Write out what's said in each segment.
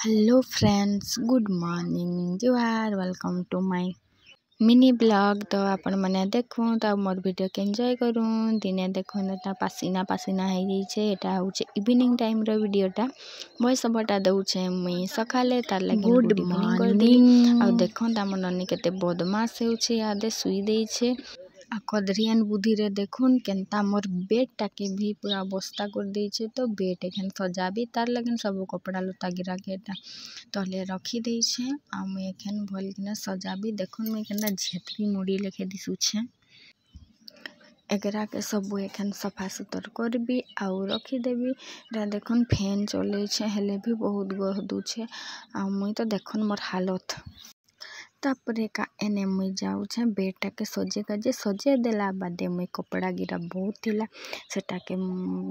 Hello friends, good morning, जुहार। Welcome to my mini blog. तो आपण मैंने देखूँ तो मोर वीडियो के एंजॉय करूँ। दिने देखूँ एटा पासीना पासीना हो जाइए। एटा हूँ इवनिंग टाइम रो वीडियोटा वॉइस ओवरटा दौचे मुई सकाले तार लगे गुड इवनिंग कर देली। आ देखो आम ननी केते बदमाश होउछे, आदे सुई देइछे। आ कदरियन बुद्धि रे देखुन केनता मोर बेड टाके भी पूरा बस्ता कर देइछे। तो बेड एखन सजाबी तार लगन सब कपड़ा लता गिरा के एटा तले रखी देइछे। आ मुई एखन भल किना सजाबी। देखुन मुई केनता झेतरी मुड़ी लेखे दिसुछे। एकरा के सब एखन सफा सुतर करबी आउ रखीदेवी। देखुन फैन चले हेले भी बहुत गहदू छे। आ मुई तो देखुन मोर हालत। तापरे का एने मुई जाऊे बेडटा के सजे देला बादे मुई कपड़ा गिरा बहुत थिला सेटा के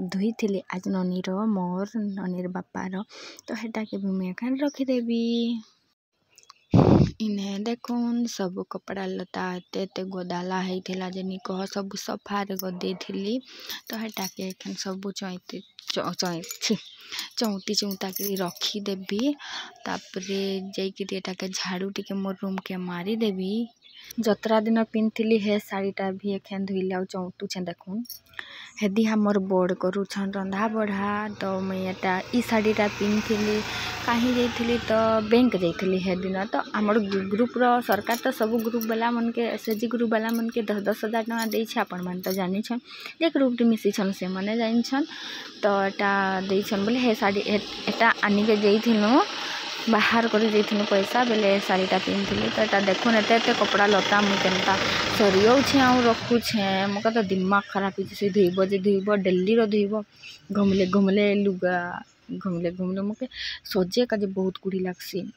धुई थिली आज ननीर मोर ननीर बापार। तो हेटा के भी मुई एखन रखीदेवी। इन्हें देखुन सब कपड़ा लता एते गोदाला होइथिला जेनी कह सब सफारे गदे थिली। तो हेटा के एखन सब चौंती चौंता के रखीदेवी। तापरे जाइकिरी एटा के झाड़ू टिके मोर रूम के मारी देवी। जतरा दिन पिन्थिली हे शाड़ीटा भी एखन धुइले आउ चौंतुछे। देखुन हेदी हमर बड़ करूछन रंधा बढ़ा। तो मुई एटा ई शाड़ीटा पिन्थिली कहीं जाइथिली तो बैंक जाइथिली हे दिन। तो हमर ग्रुप रो सरकार तो सब ग्रुप वाला मन के एसएचजी ग्रुप वाला मन के 10,000 टका दै छे। आपण मन तो जानि छन जे ग्रुप टी मिसी छन से माने जानि छन। तो एटा दै छन बोले हे शाड़ी एटा आनी के जाइथिलु बाहर कर जाइथिलु पैसा बेले शाड़ीटा पिन्थिली। तो एटा देखुन एते कपड़ा लता मुई केनता सरियौछे आउ रखुछे। मोके तो दिमाग खराब हो से धुइब जे धुइब डेली रो धुइब घमले घमले लुगा घमले घमले मोके सजे का जे बहुत कुड़ी लागसी।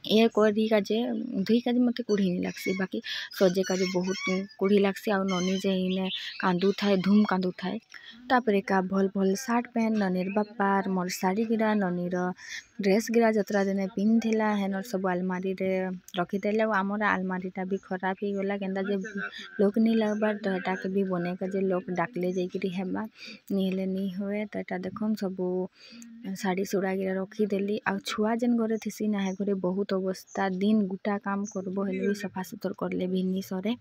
ए करी का जे धुई का जे मते कुड़ी नहीं लागसी बाकी सजे का जे बहुत कुड़ी लागसी। आउ ननी जे इने कांदू थाए धूम कांदू थाए। तापरे का भल भल शार्ट पैंट ननीर बापार मोर शाड़ी गिरा ननीर ड्रेस गिरा जतरा दिने पिन्थिला हेनर सब अलमारी रे रखीदेले। आमर अलमारीटा भी खराब हो गला केनता जे लोक नहीं लगबार। तो एटा के भी बने का जे लोक डाकले जाइकिरी हेबा निहेले नहीं हुए। तो एटा देखुन सब शाड़ी सुड़ा गिरा रखीदेली। आ छुआ जेन घरे थिसी ना हे घरे बहुत अवस्था दिन गुटा काम करबो हेले भी सफा सुतर करले भी नहीं सरे।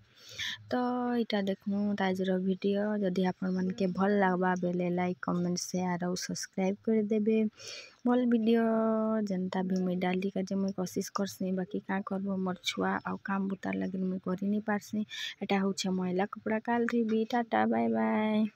तो इटा देखूँ ताजर वीडियो जदि आपण मन के भल लागबा बेले लाइक कमेंट शेयर और सब्सक्राइब कर देबे। भल वीडियो जनता भी मुई डाली का जे मुई कोशिश करसी बाकी का करबो मोर छुआ आउ काम बुतार लगे मुई करि नहीं पारसी। एटा होछे मैला कपड़ा काल धुइबी। Tata bye bye.